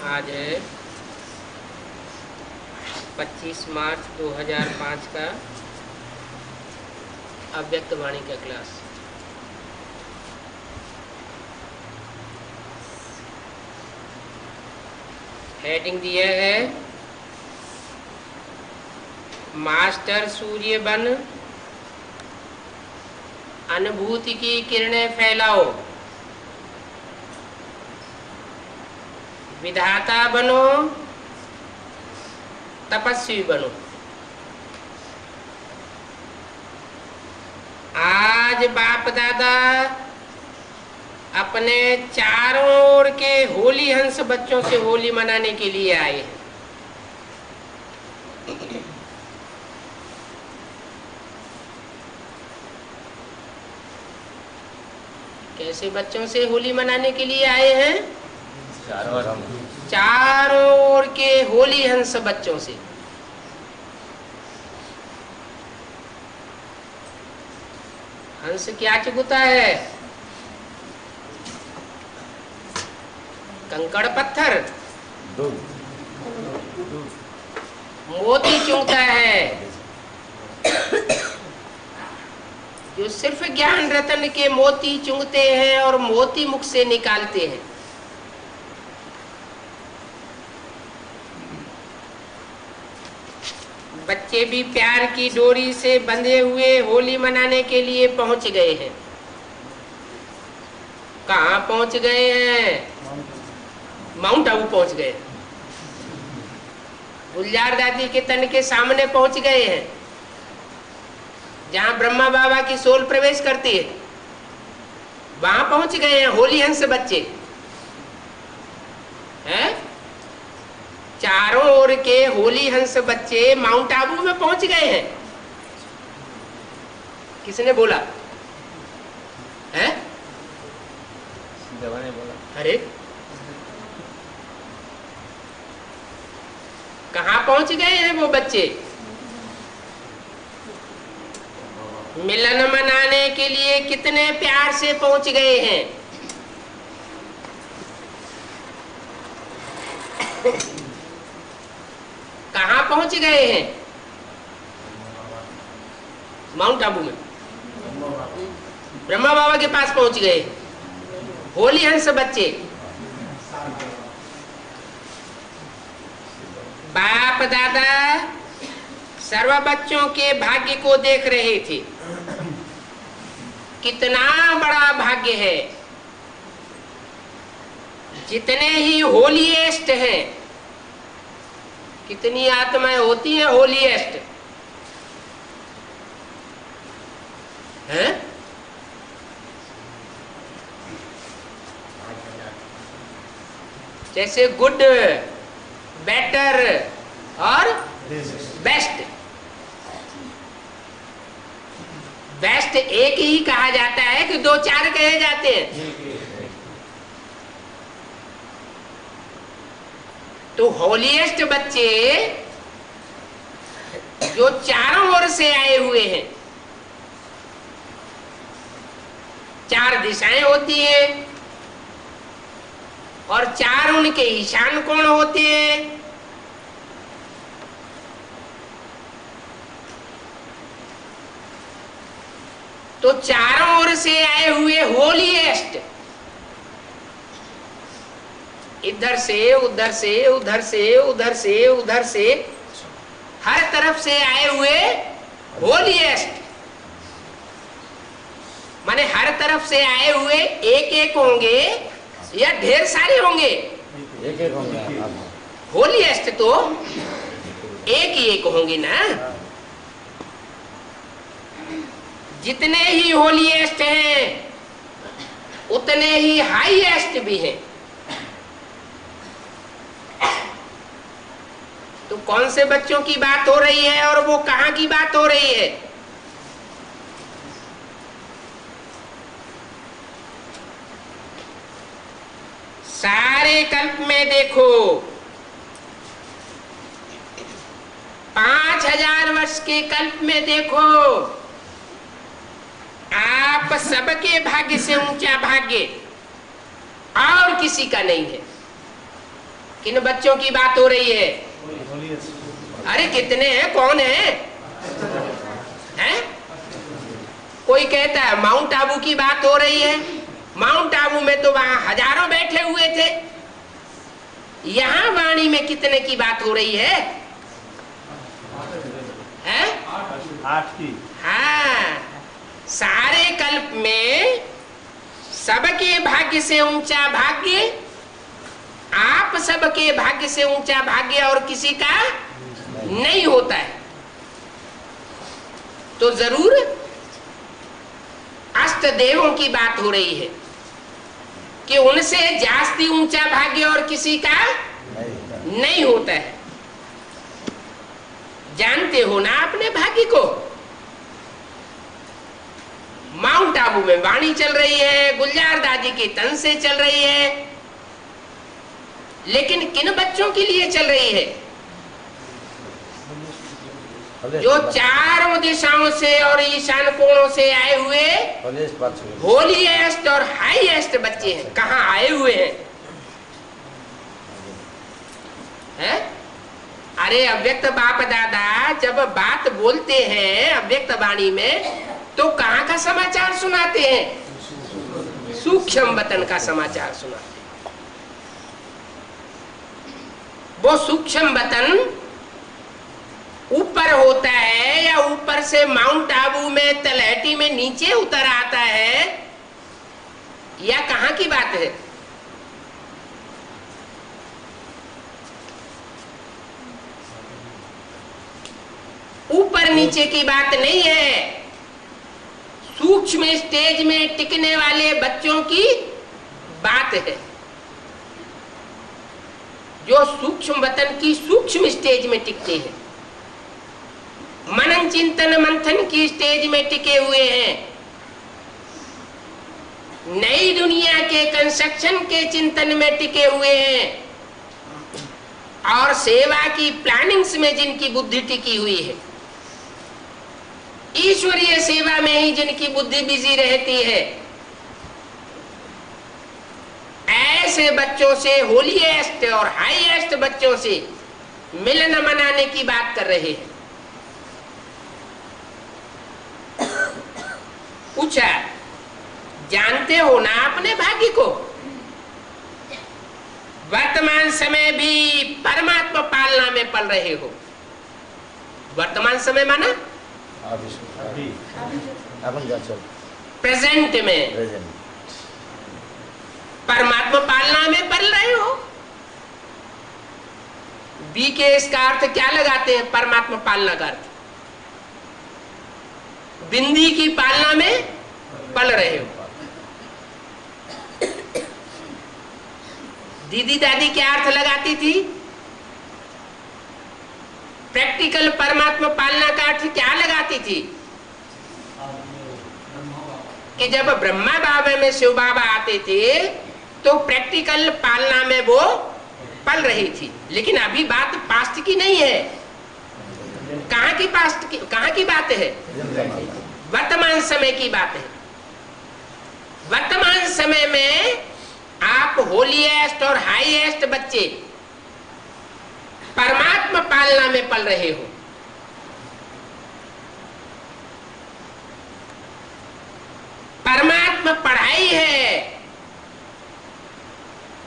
आज है 25 मार्च 2005 का अव्यक्त वाणी का क्लास। हेडिंग दिया है मास्टर सूर्य बन अनुभूति की किरणें फैलाओ, विधाता बनो तपस्वी बनो। आज बाप दादा अपने चारों ओर के होली हंस बच्चों से होली मनाने के लिए आए हैं। कैसे बच्चों से होली मनाने के लिए आए हैं? चारों ओर के होली हंस बच्चों से। हंस क्या चुगता है? कंकड़ पत्थर, मोती चुगता है, जो सिर्फ ज्ञान रतन के मोती चुगते हैं और मोती मुख से निकालते हैं। बच्चे भी प्यार की डोरी से बंधे हुए होली मनाने के लिए पहुंच गए हैं। कहाँ पहुंच गए हैं? माउंट आबू पहुंच गए। गुलजार दादी के तन के सामने पहुंच गए हैं, जहां ब्रह्मा बाबा की सोल प्रवेश करती है। वहां पहुंच गए हैं होली हंस बच्चे हैं। चारों ओर के होली हंस बच्चे माउंट आबू में पहुंच गए हैं। किसने बोला है? देवा ने बोला। अरे कहां पहुंच गए हैं वो बच्चे? मिलन मनाने के लिए कितने प्यार से पहुंच गए हैं। कहां पहुंच गए हैं? माउंट आबू में ब्रह्मा बाबा के पास पहुंच गए होली हंस बच्चे। बाप दादा सर्व बच्चों के भाग्य को देख रहे थे। कितना बड़ा भाग्य है। जितने ही होलीएस्ट हैं, कितनी आत्माएं होती हैं होलीएस्ट हैं? जैसे गुड, बेटर और बेस्ट। बेस्ट एक ही कहा जाता है कि दो चार कहे जाते हैं? तो होलीएस्ट बच्चे जो चारों ओर से आए हुए हैं, चार दिशाएं होती हैं और चार उनके ईशान कोण होते हैं। तो चारों ओर से आए हुए होलीएस्ट इधर से उधर से उधर से उधर से उधर से हर तरफ से आए हुए होलीएस्ट, माने हर तरफ से आए हुए एक एक होंगे या ढेर सारे होंगे? एक एक होंगे। होलीएस्ट तो एक ही एक होंगे ना। जितने ही होलीएस्ट हैं उतने ही हाईएस्ट भी हैं। तो कौन से बच्चों की बात हो रही है और वो कहां की बात हो रही है? सारे कल्प में देखो, 5000 वर्ष के कल्प में देखो, आप सबके भाग्य से ऊंचा भाग्य और किसी का नहीं है। किन बच्चों की बात हो रही है? अरे कितने हैं, कौन है? हैं? कोई कहता है माउंट आबू की बात हो रही है। माउंट आबू में तो वहां हजारों बैठे हुए थे। यहां वाणी में कितने की बात हो रही है? हैं? 8 की। हाँ, सारे कल्प में सबके भाग्य से ऊंचा भाग्य, आप सबके भाग्य से ऊंचा भाग्य और किसी का नहीं होता है। तो जरूर अष्ट देवों की बात हो रही है कि उनसे जास्ती ऊंचा भाग्य और किसी का नहीं होता है। जानते हो ना अपने भाग्य को। माउंट आबू में वाणी चल रही है, गुलजार दादी के तन से चल रही है, लेकिन किन बच्चों के लिए चल रही है? जो चारों दिशाओं से और ईशान कोणों से आए हुए होलीएस्ट और हाईएस्ट बच्चे हैं। कहाँ आए हुए हैं? अरे अव्यक्त बाप दादा जब बात बोलते हैं अव्यक्त वाणी में, तो कहाँ का समाचार सुनाते हैं? सूक्ष्म वतन का समाचार सुनाते हैं। वो सूक्ष्म वतन ऊपर होता है या ऊपर से माउंट आबू में तलहटी में नीचे उतर आता है, या कहाँ की बात है? ऊपर नीचे की बात नहीं है, सूक्ष्म स्टेज में टिकने वाले बच्चों की बात है, जो सूक्ष्म वतन की सूक्ष्म स्टेज में टिकते हैं, मनन चिंतन मंथन की स्टेज में टिके हुए हैं, नई दुनिया के कंस्ट्रक्शन के चिंतन में टिके हुए हैं, और सेवा की प्लानिंग्स में जिनकी बुद्धि टिकी हुई है, ईश्वरीय सेवा में ही जिनकी बुद्धि बिजी रहती है, ऐसे बच्चों से, होलीएस्ट और हाईएस्ट बच्चों से मिलन मनाने की बात कर रहे हैं। पूछा, जानते हो ना अपने भाग्य को? वर्तमान समय भी परमात्मा पालना में पल रहे हो। वर्तमान समय माना प्रेजेंट में परमात्मा पालना में पल रहे हो। बी के इसका अर्थ क्या लगाते हैं? परमात्मा पालना का अर्थ बिंदी की पालना में पल रहे हो। दीदी दादी क्या अर्थ लगाती थी? प्रैक्टिकल परमात्मा पालना का अर्थ क्या लगाती थी? कि जब ब्रह्मा बाबा में शिव बाबा आते थे तो प्रैक्टिकल पालना में वो पल रही थी। लेकिन अभी बात पास्ट की नहीं है। कहाँ की पास्ट की, कहाँ की बात है? वर्तमान समय की बात है। वर्तमान समय में आप होलीएस्ट और हाईएस्ट बच्चे परमात्मा पालना में पल रहे हो। परमात्मा पढ़ाई है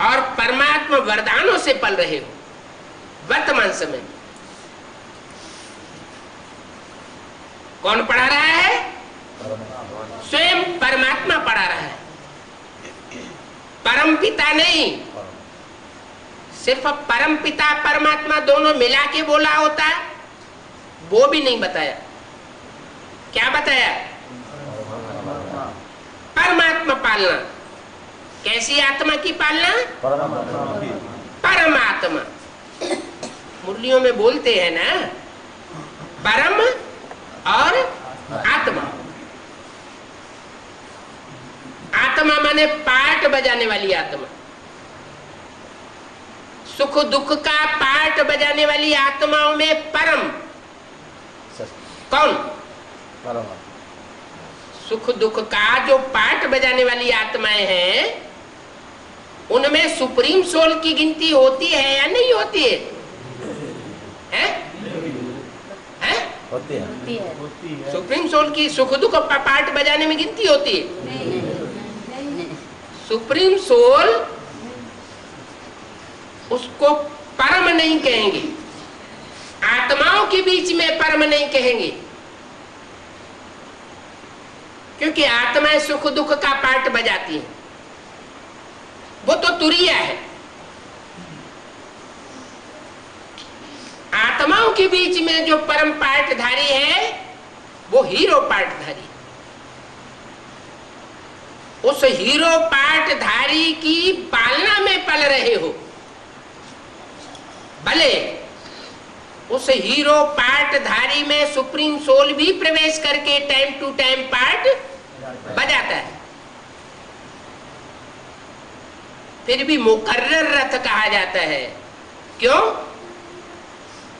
और परमात्मा वरदानों से पल रहे हो। वर्तमान समय में कौन पढ़ा रहा है? स्वयं परमात्मा पढ़ा रहा है, परम पिता नहीं। सिर्फ परम पिता परमात्मा दोनों मिला के बोला होता है, वो भी नहीं बताया। क्या बताया? परमात्मा पालना। कैसी आत्मा की पालना? परमात्मा। मुरलियों में बोलते हैं ना, परम और आत्मा। आत्मा माने पार्ट बजाने वाली आत्मा, सुख दुख का पार्ट बजाने वाली आत्माओं में परम कौन? सुख दुख का जो पार्ट बजाने वाली आत्माएं हैं उनमें सुप्रीम सोल की गिनती होती है या नहीं होती है? हैं? हैं? होती है। सुप्रीम सोल की सुख दुख पार्ट बजाने में गिनती होती है? सुप्रीम सोल उसको परम नहीं कहेंगे, आत्माओं के बीच में परम नहीं कहेंगे, क्योंकि आत्माएं सुख दुख का पार्ट बजाती हैं, वो तो तुरिया है। आत्माओं के बीच में जो परम पार्टधारी है वो हीरो पार्टधारी। उस हीरो पार्टधारी की पालना में पल रहे हो, भले उस हीरो पार्टधारी में सुप्रीम सोल भी प्रवेश करके टाइम टू टाइम पार्ट बजाता है, फिर भी मुकर्रर रथ कहा जाता है। क्यों?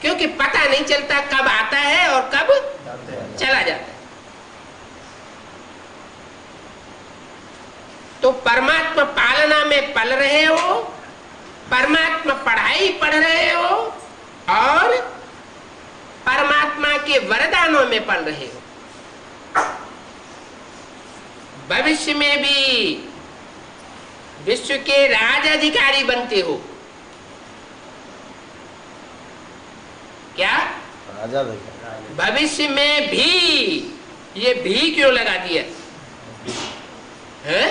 क्योंकि पता नहीं चलता कब आता है और कब चला जाता है। तो परमात्मा पालना में पल रहे हो, परमात्मा पढ़ाई पढ़ रहे हो और परमात्मा के वरदानों में पल रहे हो। भविष्य में भी विश्व के राज अधिकारी बनते हो। क्या? राजा अधिकारी। भविष्य में भी, ये भी क्यों लगा दिया है?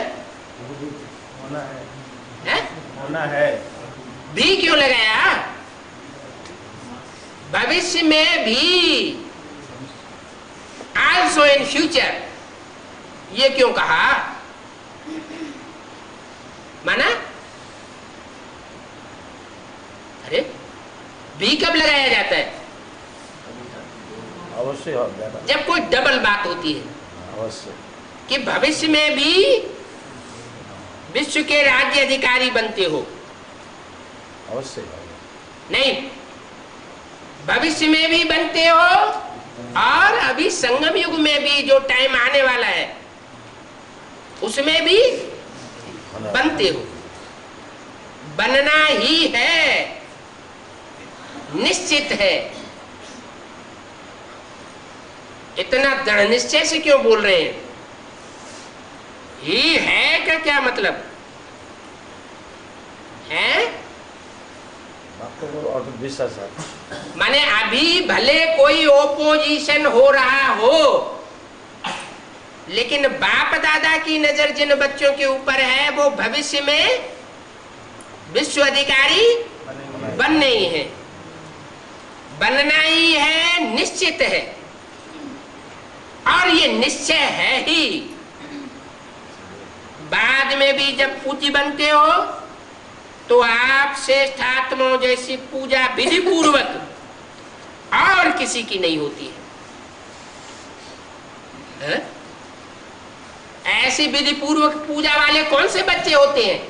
होना है। भी क्यों लगाया? भविष्य में भी, आल्सो इन फ्यूचर, ये क्यों कहा? माना? अरे भी कब लगाया जाता है? अवश्य जब कोई डबल बात होती है, अवश्य कि भविष्य में भी विश्व के राज्य अधिकारी बनते हो। अवश्य नहीं, भविष्य में भी बनते हो और अभी संगम युग में भी जो टाइम आने वाला है उसमें भी बनते हो। बनना ही है, निश्चित है। इतना दृढ़ निश्चय से क्यों बोल रहे हैं? ही है का क्या मतलब है? विश्वास है। माने अभी भले कोई ओपोजिशन हो रहा हो, लेकिन बाप दादा की नजर जिन बच्चों के ऊपर है वो भविष्य में विश्व अधिकारी बनने ही है, बनना ही है, निश्चित है। और ये निश्चय है ही। बाद में भी जब पूज्य बनते हो तो आप श्रेष्ठ आत्माओं जैसी पूजा विधि पूर्वक और किसी की नहीं होती है? ऐसी विधि पूर्वक पूजा वाले कौन से बच्चे होते हैं?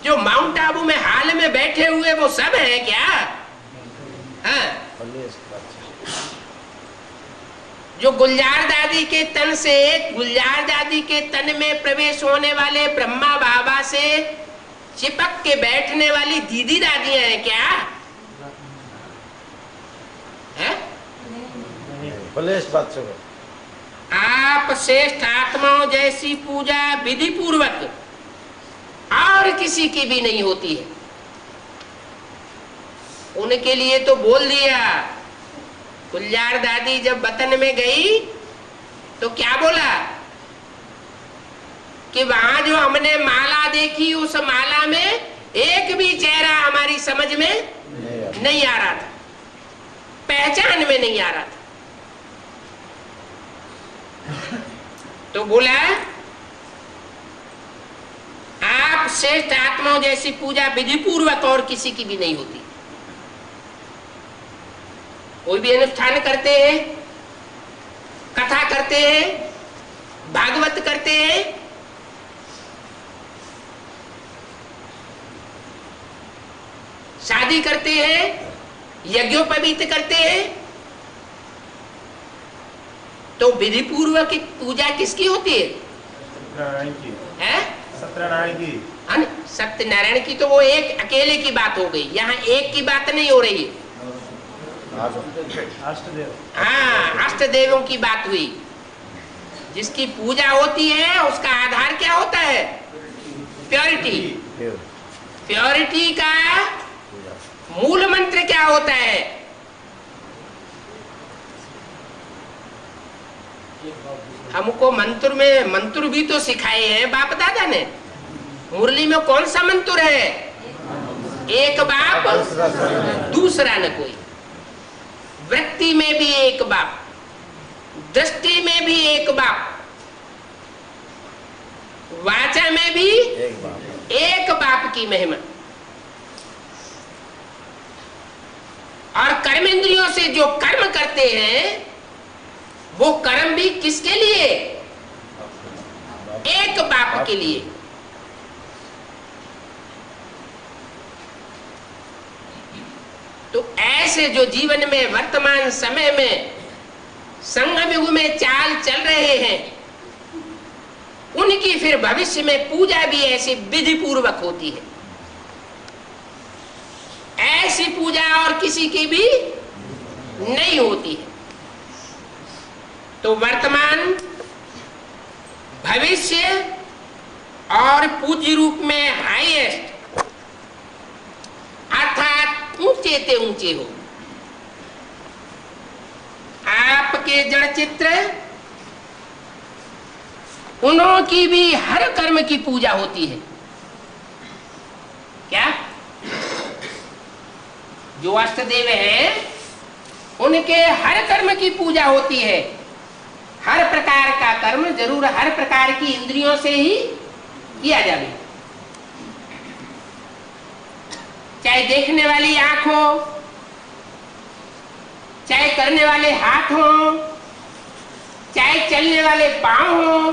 जो माउंट आबू में हाल में बैठे हुए वो सब हैं क्या? हाँ? जो गुलजार दादी के तन से, गुलजार दादी के तन में प्रवेश होने वाले ब्रह्मा बाबा से चिपक के बैठने वाली दीदी दादियां हैं क्या? है? आप श्रेष्ठ आत्माओं जैसी पूजा विधि पूर्वक और किसी की भी नहीं होती है। उनके लिए तो बोल दिया। गुलजार दादी जब वतन में गई तो क्या बोला कि वहां जो हमने माला देखी उस माला में एक भी चेहरा हमारी समझ में नहीं आ रहा था, पहचान में नहीं आ रहा था। तो बोला आप श्रेष्ठ आत्माओं जैसी पूजा विधि पूर्वक और किसी की भी नहीं होती। कोई भी अनुष्ठान करते हैं, कथा करते हैं, भागवत करते हैं, शादी करते हैं, यज्ञोपवीत करते हैं, तो विधि पूर्वक पूजा किसकी होती है? सत्यनारायण की। सत्यनारायण की तो वो एक अकेले की बात हो गई, यहाँ एक की बात नहीं हो रही है। अष्टदेव। हाँ, अष्ट देवों की बात हुई। जिसकी पूजा होती है उसका आधार क्या होता है? प्योरिटी। प्योरिटी का मूल मंत्र क्या होता है? हमको मंत्र भी तो सिखाए हैं बाप दादा ने। मुरली में कौन सा मंत्र है? एक बाप दूसरा न कोई। वृत्ति में भी एक बाप, दृष्टि में भी एक बाप, वाचा में भी एक बाप की महिमा। और कर्मेंद्रियों से जो कर्म करते हैं वो कर्म भी किसके लिए? एक बाप के लिए। तो ऐसे जो जीवन में वर्तमान समय में संगम युग में चाल चल रहे हैं, उनकी फिर भविष्य में पूजा भी ऐसी विधि पूर्वक होती है। ऐसी पूजा और किसी की भी नहीं होती है। तो वर्तमान, भविष्य और पूज्य रूप में हाईएस्ट अर्थात ऊंचे ते ऊंचे हो। आपके जड़ चित्र, उन्हों की भी हर कर्म की पूजा होती है। क्या? जो अष्टदेव हैं उनके हर कर्म की पूजा होती है। हर प्रकार का कर्म जरूर हर प्रकार की इंद्रियों से ही किया जाए, चाहे देखने वाली आंख हो, चाहे करने वाले हाथ हो, चाहे चलने वाले पांव हो।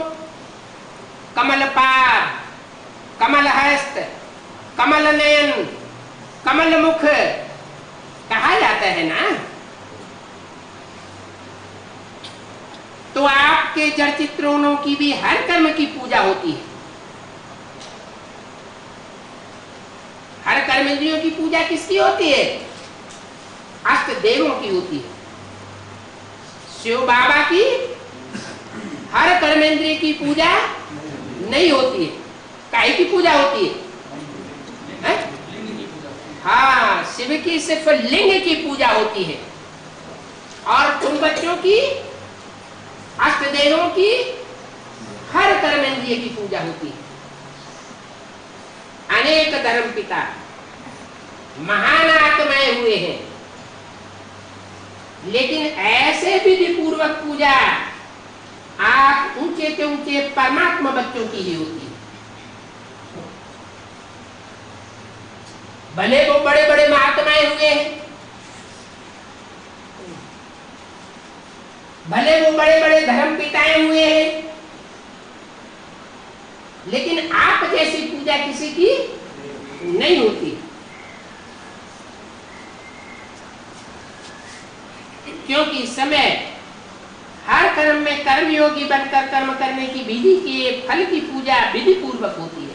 कमल पाद, कमल हस्त, कमल नयन, कमल मुख कहा जाता है ना। तो आपके जड़ चित्रों की भी हर कर्म की पूजा होती है। हर कर्मेंद्रियों की पूजा किसकी होती है? अष्ट देवों की होती है। शिव बाबा की हर कर्मेंद्रिय की पूजा नहीं होती है। काहे की पूजा होती है? हाँ, शिव की सिर्फ लिंग की पूजा होती है। और तुम बच्चों की, अष्ट देवों की हर कर्मेंद्रिय की पूजा होती है। अनेक धर्म पिता महान आत्माएं हुए हैं, लेकिन ऐसे विधि पूर्वक पूजा आप ऊंचे से ऊंचे परमात्मा बच्चों की ही होती है। भले वो बड़े बड़े महात्माएं हुए हैं, भले वो बड़े बड़े धर्म पिताएं हुए हैं, लेकिन आप जैसी पूजा किसी की नहीं होती। क्योंकि इस समय हर कर्म में कर्मयोगी बनकर कर्म करने की विधि के फल की पूजा विधि पूर्वक होती है।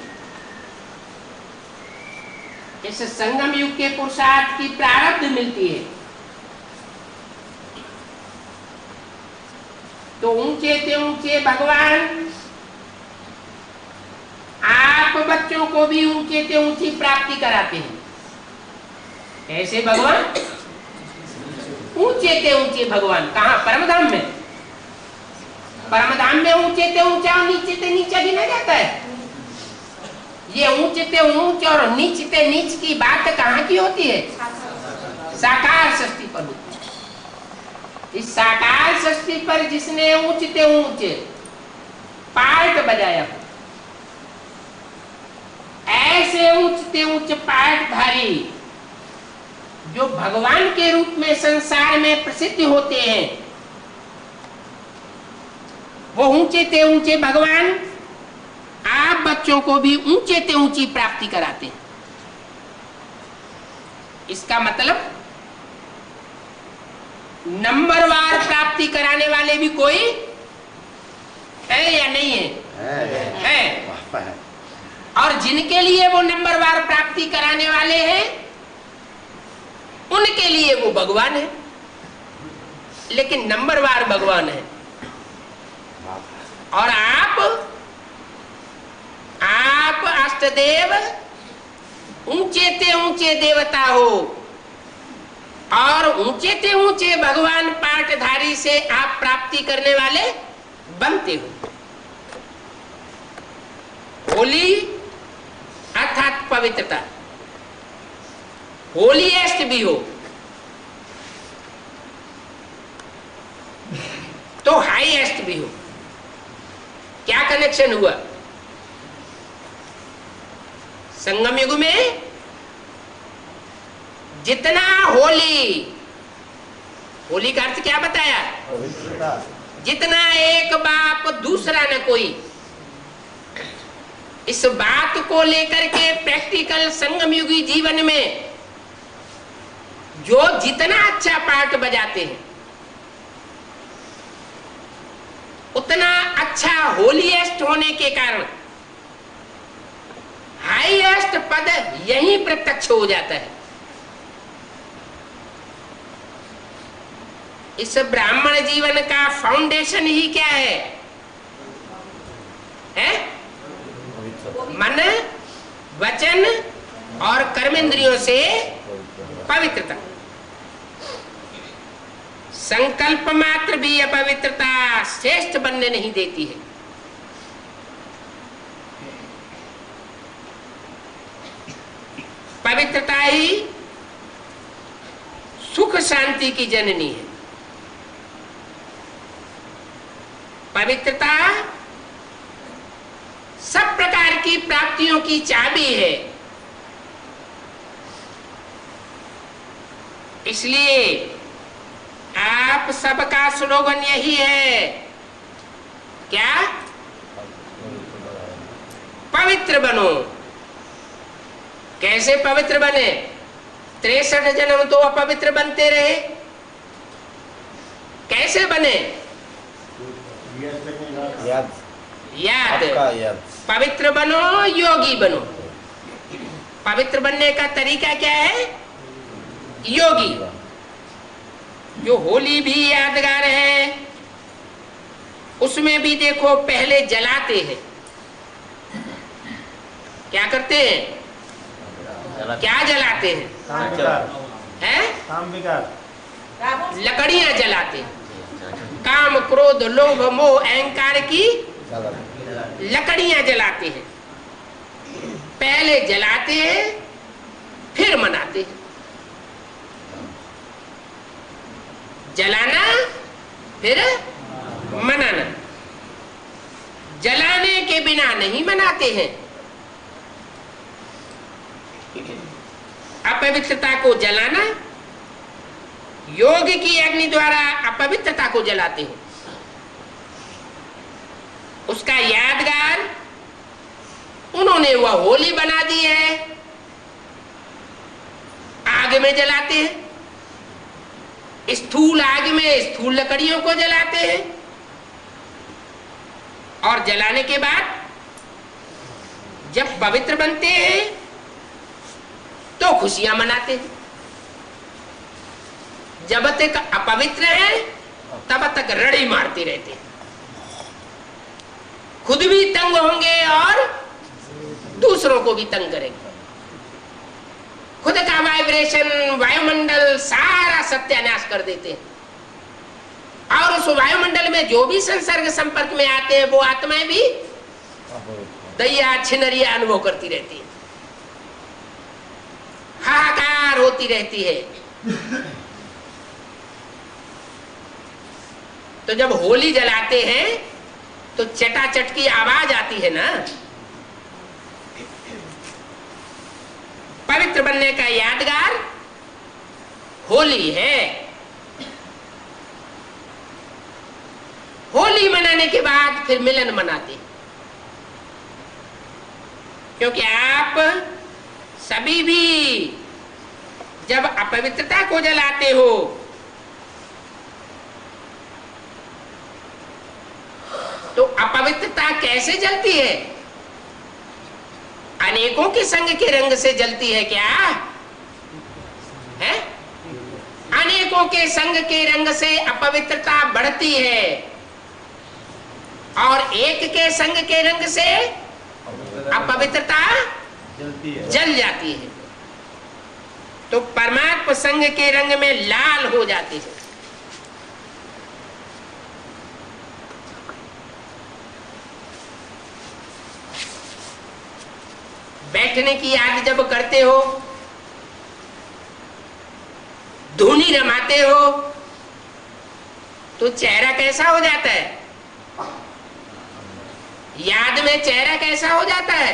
इस संगम युग के पुरुषार्थ की प्रारब्ध मिलती है। तो ऊंचे से ऊंचे भगवान आप बच्चों को भी ऊंचे से ऊंची प्राप्ति कराते हैं। कैसे भगवान? ऊंचे से ऊंचे भगवान कहाँ? परमधाम में। परमधाम में ऊंचे से ऊंचा और नीचे से नीचा गिना जाता है। ये ऊंचे से ऊंच और नीच से नीच की बात कहाँ की होती है? साकार सृष्टि पर होती है। इस साकार सृष्टि पर जिसने ऊंच से ऊंच पार्ट बजाया, ऐसे ऊंच से ऊंच पार्टधारी जो भगवान के रूप में संसार में प्रसिद्ध होते हैं, वो ऊंचे से ऊंचे भगवान आप बच्चों को भी ऊंचे से ऊंची प्राप्ति कराते हैं। इसका मतलब नंबरवार प्राप्ति कराने वाले भी कोई है या नहीं है? है। और जिनके लिए वो नंबरवार प्राप्ति कराने वाले हैं उनके लिए वो भगवान है, लेकिन नंबरवार भगवान है। और आप अष्टदेव ऊंचे ते ऊंचे देवता हो और ऊंचे ते ऊंचे भगवान पाठधारी से आप प्राप्ति करने वाले बनते हो। होली अर्थात पवित्रता, होलीएस्ट भी हो तो हाईएस्ट भी हो। क्या कनेक्शन हुआ? संगम युग में जितना होली का अर्थ क्या बताया? जितना एक बाप दूसरा न कोई, इस बात को लेकर के प्रैक्टिकल संगम युगी जीवन में जो जितना अच्छा पार्ट बजाते हैं उतना अच्छा होलीएस्ट होने के कारण हाईएस्ट पद यही प्रत्यक्ष हो जाता है। इस ब्राह्मण जीवन का फाउंडेशन ही क्या है? मन, वचन और कर्मेंद्रियों से पवित्रता। संकल्प मात्र भी अपवित्रता श्रेष्ठ बनने नहीं देती है। पवित्रता ही सुख शांति की जननी है। पवित्रता सब प्रकार की प्राप्तियों की चाबी है। इसलिए आप सबका स्लोगन यही है, क्या? पवित्र बनो। कैसे पवित्र बने? 63 जन्म तो अपवित्र बनते रहे। कैसे बने? याद। पवित्र बनो, योगी बनो। पवित्र बनने का तरीका क्या है? योगी। जो होली भी यादगार है उसमें भी देखो पहले जलाते हैं। क्या करते हैं? क्या जलाते हैं? लकड़ियां जलाते हैं। काम, क्रोध, लोभ, मोह, अहंकार की लकड़ियां जलाते हैं। पहले जलाते हैं फिर मनाते हैं। जलाना फिर मनाना। जलाने के बिना नहीं मनाते हैं। अपवित्रता को जलाना, योग की अग्नि द्वारा अपवित्रता को जलाते हो। उसका यादगार उन्होंने वह होली बना दी है। आग में जलाते हैं, स्थूल आग में स्थूल लकड़ियों को जलाते हैं और जलाने के बाद जब पवित्र बनते हैं तो खुशियां मनाते हैं। जब तक अपवित्र है तब तक रड़ी मारते रहते हैं। खुद भी तंग होंगे और दूसरों को भी तंग करेंगे। खुद का वाइब्रेशन, वायुमंडल सारा सत्यानाश कर देते हैं और उस वायुमंडल में जो भी संसर्ग संपर्क में आते हैं वो आत्माएं भी दैया छिनरिया अनुभव करती रहती है, हाहाकार होती रहती है। तो जब होली जलाते हैं तो चटाचट की आवाज आती है ना। पवित्र बनने का यादगार होली है। होली मनाने के बाद फिर मिलन मनाते, क्योंकि आप सभी भी जब अपवित्रता को जलाते हो तो अपवित्रता कैसे जलती है? अनेकों के संग के रंग से जलती है क्या है? अनेकों के संग के रंग से अपवित्रता बढ़ती है और एक के संग के रंग से अपवित्रता जल जाती है। तो परमात्मा संग के रंग में लाल हो जाती है। बैठने की याद जब करते हो, धूनी रमाते हो, तो चेहरा कैसा हो जाता है? याद में चेहरा कैसा हो जाता है?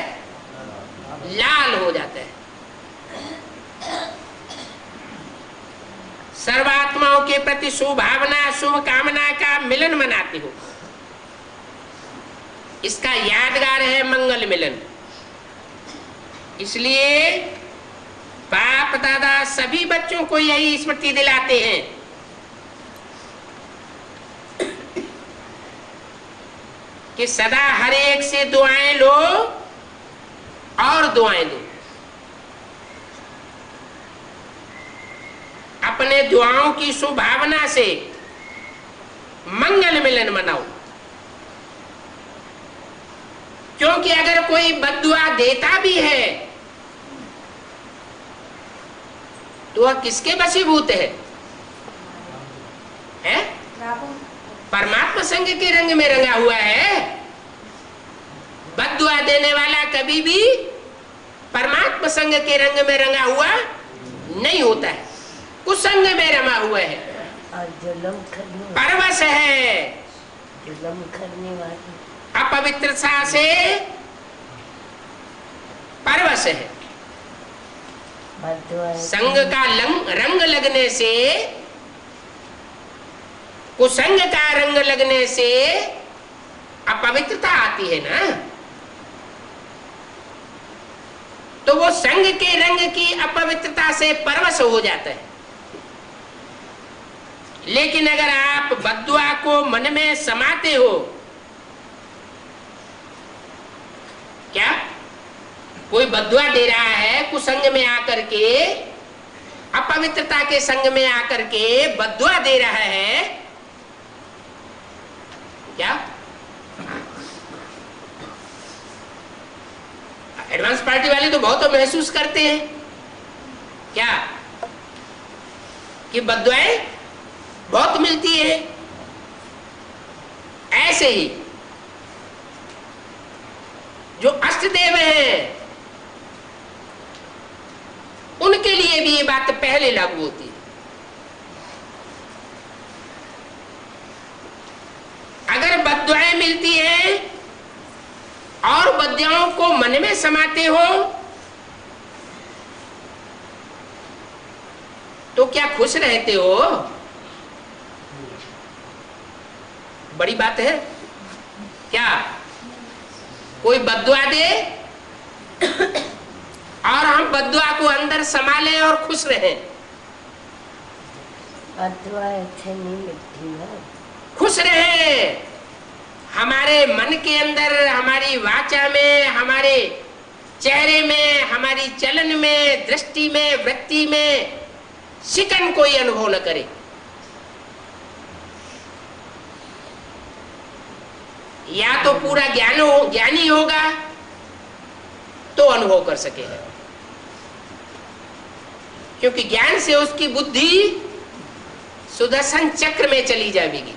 लाल हो जाता है। सर्वात्माओं के प्रति शुभ भावना, शुभ कामना का मिलन मनाते हो। इसका यादगार है मंगल मिलन। इसलिए बाप दादा सभी बच्चों को यही स्मृति दिलाते हैं कि सदा हर एक से दुआएं लो और दुआएं दो। अपने दुआओं की शुभभावना से मंगल मिलन मनाओ। क्योंकि अगर कोई बद्दुआ देता भी है तो वह किसके वशीभूत है? परमात्मा संग के रंग में रंगा हुआ है। बद्दुआ देने वाला कभी भी परमात्मा संग के रंग में रंगा हुआ नहीं होता है, कुसंग में रमा हुआ है, परवश है, अपवित्रता से परवश है। संग का रंग लगने से, कुसंग का रंग लगने से अपवित्रता आती है ना। तो वो संग के रंग की अपवित्रता से परवश हो जाता है। लेकिन अगर आप बद्दुआ को मन में समाते हो, क्या कोई बद्दुआ दे रहा है कुसंग में आकर के, अपवित्रता के संग में आकर के बद्दुआ दे रहा है, क्या एडवांस पार्टी वाले तो बहुत महसूस करते हैं क्या कि बद्दुआएं बहुत मिलती है। ऐसे ही जो अष्टदेव हैं उनके लिए भी ये बात पहले लागू होती है। अगर बद्दुआएं मिलती हैं और बद्दुआओं को मन में समाते हो तो क्या खुश रहते हो? बड़ी बात है क्या? कोई बद्दुआ दे और हम बद्दुआ को अंदर संभालें और खुश रहें। बद्दुआ अच्छे नहीं लगती है। खुश रहें। हमारे मन के अंदर, हमारी वाचा में, हमारे चेहरे में, हमारी चलन में, दृष्टि में, वृत्ति में शिकन कोई अनुभव न करे। या तो पूरा ज्ञानी होगा तो अनुभव कर सकेगा, क्योंकि ज्ञान से उसकी बुद्धि सुदर्शन चक्र में चली जाएगी।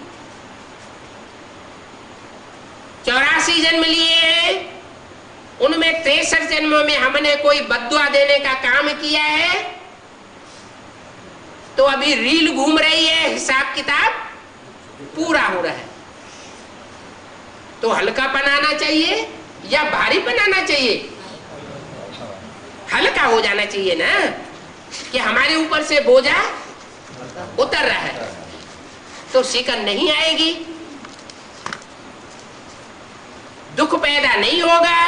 84 जन्म लिए हैं, उनमें 63 जन्मों में हमने कोई बद्दुआ देने का काम किया है तो अभी रील घूम रही है, हिसाब किताब पूरा हो रहा है। तो हल्का बनाना चाहिए या भारी बनाना चाहिए? हल्का हो जाना चाहिए ना, कि हमारे ऊपर से बोझा उतर रहा है तो शिकन नहीं आएगी, दुख पैदा नहीं होगा।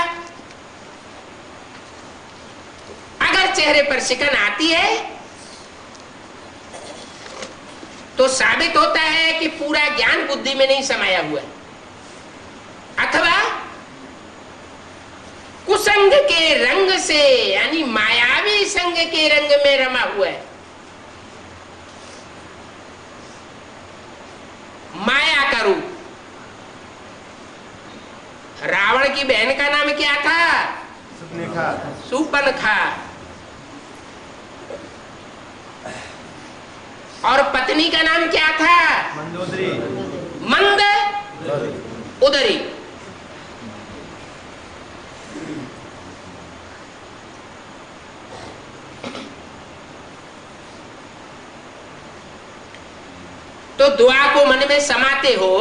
अगर चेहरे पर शिकन आती है तो साबित होता है कि पूरा ज्ञान बुद्धि में नहीं समाया हुआ है, अथवा कुछ कुसंग के रंग से, यानी मायावी संग के रंग में रमा हुआ है। माया का रूप। रावण की बहन का नाम क्या था? सुपनखा। और पत्नी का नाम क्या था? मंदोदरी। मंद उदरी। तो दुआ को मन में समाते हो,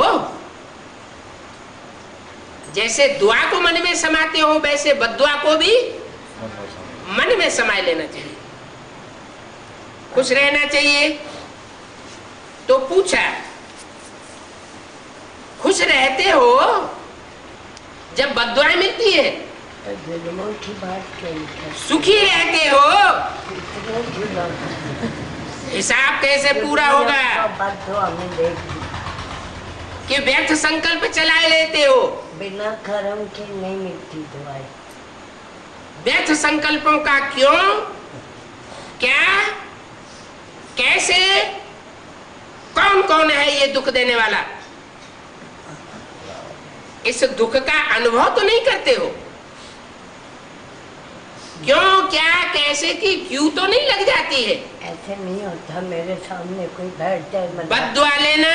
जैसे दुआ को मन में समाते हो वैसे बद्दुआ को भी मन में समाये लेना चाहिए। खुश रहना चाहिए। तो पूछा, खुश रहते हो जब बद्दुआएं मिलती है? जुल्मों की बात कही। सुखी रहते हो? हिसाब कैसे पूरा होगा? कि व्यर्थ संकल्प चलाए लेते हो? बिना कर्म के नहीं मिलती दुआएं। व्यर्थ संकल्पों का क्यों, क्या, कैसे, कौन कौन है ये दुख देने वाला? इस दुख का अनुभव तो नहीं करते हो? क्यों, क्या, कैसे की क्यों तो नहीं लग जाती है? ऐसे नहीं होता। मेरे सामने कोई बैठ जाए, बद्दुआ लेना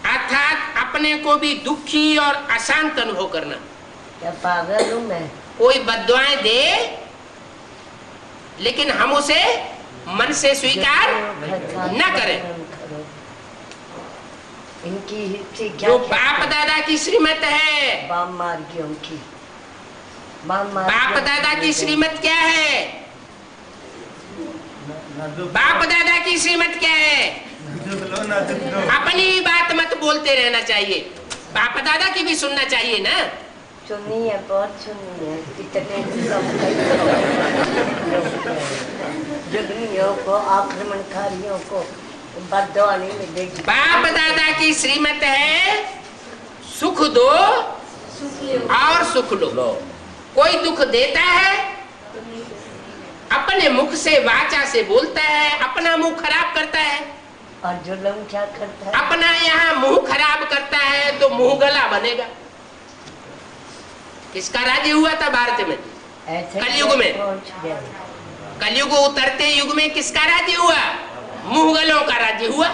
अर्थात अपने को भी दुखी और अशांत अनुभव करना। क्या पागल हूँ मैं? कोई बद्दुआएं दे लेकिन हम उसे मन से स्वीकार न करें। इनकी हिस्से क्या? जो बाप दादा की श्रीमत है, बाम मार्गियों की। बाप दादा की श्रीमत क्या है? बाप दादा की श्रीमत क्या है? अपनी बात मत बोलते रहना चाहिए, बाप दादा की भी सुनना चाहिए ना। सुनी है, बहुत सुनी है। कितने जुल्मियों को, आक्रमणकारियों को बद्दुआ नहीं मिलेगी। बाप दादा की श्रीमत है सुख दो और सुख लो। कोई दुख देता है, अपने मुख से वाचा से बोलता है, अपना मुंह खराब करता है। और जुल्म क्या करता है? अपना यहाँ मुंह खराब करता है तो मुंह गला बनेगा। किसका राज्य हुआ था भारत में? कलयुग में। कलयुग उतरते युग में किसका राज्य हुआ? मुंह गलों का राज्य हुआ।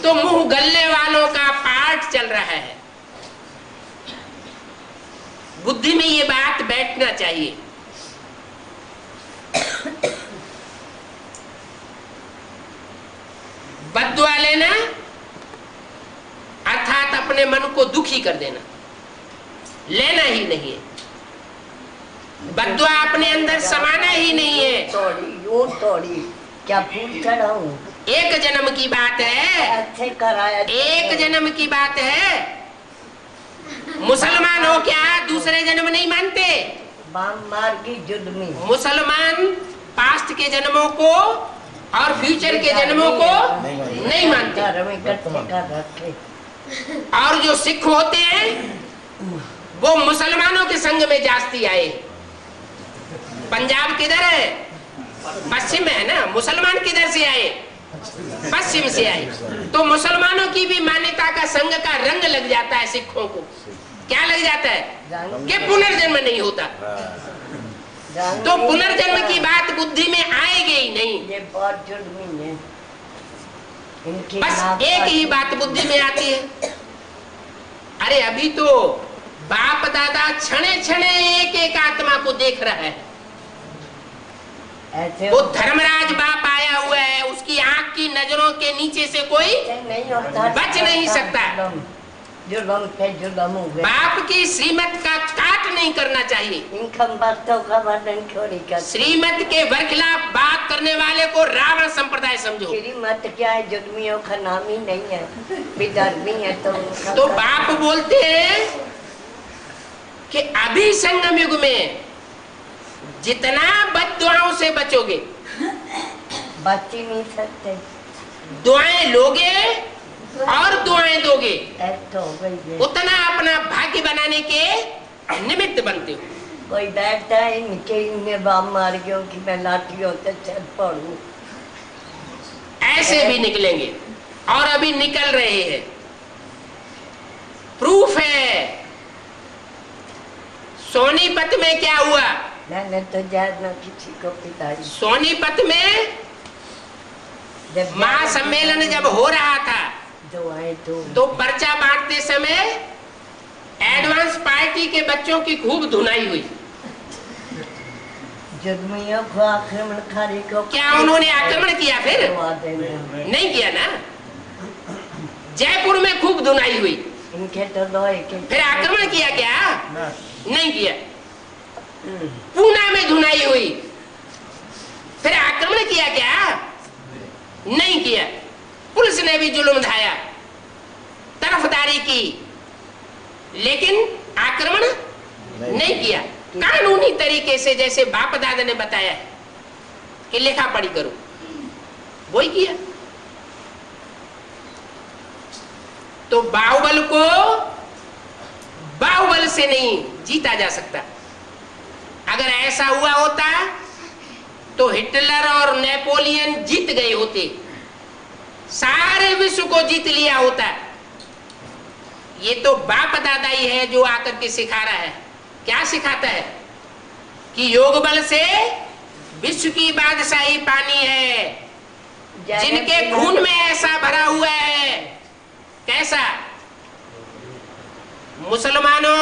तो मुंह गलने वालों का पाठ चल रहा है। बुद्धि में ये बात बैठना चाहिए। बद्दुआ लेना अर्थात अपने मन को दुखी कर देना, लेना ही नहीं है। बद्दुआ अपने अंदर समाना ही नहीं है। तोड़ी क्या फूल चढ़ाऊं? एक जन्म की बात है, अच्छे कराया। एक जन्म की बात है। मुसलमान हो क्या दूसरे जन्म नहीं मानते? बाम मार्गी जुल्मी। मुसलमान पास्ट के जन्मों को और फ्यूचर के जन्मों को नहीं मानते। और जो सिख होते हैं वो मुसलमानों के संग में जास्ती आए। पंजाब किधर है? पश्चिम में है ना। मुसलमान किधर से आए? पश्चिम से आए। तो मुसलमानों की भी मान्यता का संग का रंग लग जाता है सिखों को। क्या लग जाता है? कि पुनर्जन्म नहीं होता। तो पुनर्जन्म की बात बुद्धि में आएगी ही नहीं। ये बहुत जुल्मी है। बस एक ही बात बुद्धि में आती है, अरे अभी तो बाप दादा क्षणे क्षणे एक एक आत्मा को देख रहा है। वो धर्मराज बाप आया हुआ है, उसकी आंख की नजरों के नीचे से कोई बच नहीं सकता। जुल्म पे जुल्म हो गया। बाप की श्रीमत का काट नहीं करना चाहिए। इन बातों का वर्णन क्यों नहीं करते? श्रीमत के बरखिलाफ बात करने वाले को रावण संप्रदाय समझो। श्रीमत क्या है? जुल्मियों का नाम ही नहीं है, विधर्मी है। तो बाप बोलते हैं कि अभी संगम युग में जितना बद्दुआओं से बचोगे, बच ही नहीं सकते। दुआएं लोगे और दुआएं दोगे तो हो गई है। उतना अपना भाग्य बनाने के निमित्त बनते हो। कोई बैठता है इनके इन्हें बाम मार गयो कि मैं लाठी होते चल पड़ू। ऐसे भी निकलेंगे और अभी निकल रहे हैं। प्रूफ है। सोनीपत में क्या हुआ? मैंने तो जान न किसी को पिताई। सोनीपत में महासम्मेलन जब हो रहा था दुआएं तो पर्चा बांटते समय एडवांस पार्टी के बच्चों की खूब धुनाई हुई। जुर्मियों को आक्रमणकारी को क्या उन्होंने आक्रमण किया? फिर दुआ देने नहीं किया ना। जयपुर में खूब धुनाई हुई, इनके तो लोहे के फिर आक्रमण किया क्या? नहीं किया। पूना में धुनाई हुई, फिर आक्रमण किया क्या? नहीं किया। पुलिस ने भी जुल्म ढाया, तरफदारी की, लेकिन आक्रमण नहीं किया। कानूनी तरीके से जैसे बाप दादा ने बताया कि लेखा पढ़ी करो, वही किया। तो बाहुबल को बाहुबल से नहीं जीता जा सकता। अगर ऐसा हुआ होता तो हिटलर और नेपोलियन जीत गए होते, सारे विश्व को जीत लिया होता। ये तो बाप दादा ही है जो आकर के सिखा रहा है। क्या सिखाता है? कि योग बल से विश्व की बादशाही पानी है, जिनके खून में ऐसा भरा हुआ है। कैसा? मुसलमानों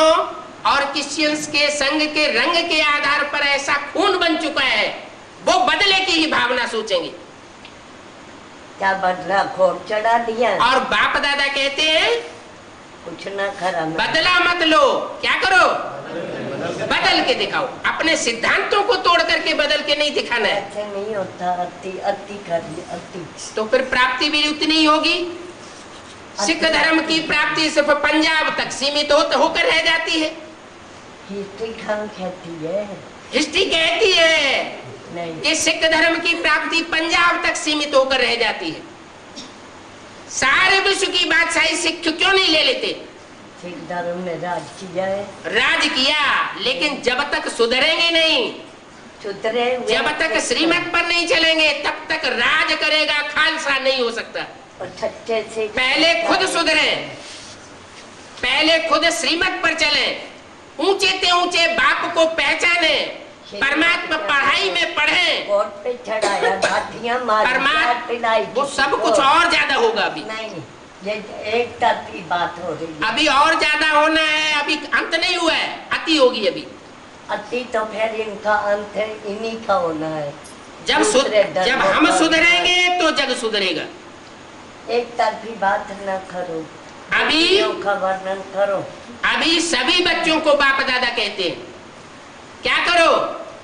और क्रिश्चियंस के संग के रंग के आधार पर ऐसा खून बन चुका है, वो बदले की ही भावना सोचेंगे। क्या बदला खोट चढ़ा दिया। और बाप दादा कहते हैं कुछ ना खरा बदला मत लो, क्या करो? बदल के दिखाओ। अपने सिद्धांतों को तोड़ करके बदल के नहीं दिखाना है। ऐसे नहीं होता। अति अति कर अति। तो फिर प्राप्ति भी उतनी ही होगी। सिख धर्म की प्राप्ति सिर्फ पंजाब तक सीमित होकर रह जाती है। हिस्ट्री खान कहती है। हिस्ट्री कहती है नहीं कि सिख धर्म की प्राप्ति पंजाब तक सीमित होकर रह जाती है। सारे विश्व की बादशाही सिख क्यों नहीं ले लेते? सिख धर्म में राज किया है। राज किया, लेकिन जब तक सुधरेंगे नहीं, सुधरे जब तक श्रीमत पर नहीं चलेंगे, तब तक राज करेगा खालसा नहीं हो सकता। और सच्चे से पहले खुद सुधरे, पहले खुद श्रीमत पर चले, ऊंचे ते ऊंचे बाप को पहचाने, परमात्मा पढ़ाई में पढ़े, कोर्ट पे चढ़ाया, लाठियां मारी, परमात्मा वो सब कुछ और ज्यादा होगा। अभी नहीं, ये एक तरफी बात हो रही है। अभी और ज्यादा होना है। अभी अंत नहीं हुआ है, अति होगी अभी। अति तो फिर इनका अंत है, इन्हीं का होना है। जब हम सुधरेंगे तो जग सुधरेगा। एक तरफी बात न करो, अभी का वर्णन करो। अभी सभी बच्चों को बाप दादा कहते हैं क्या करो?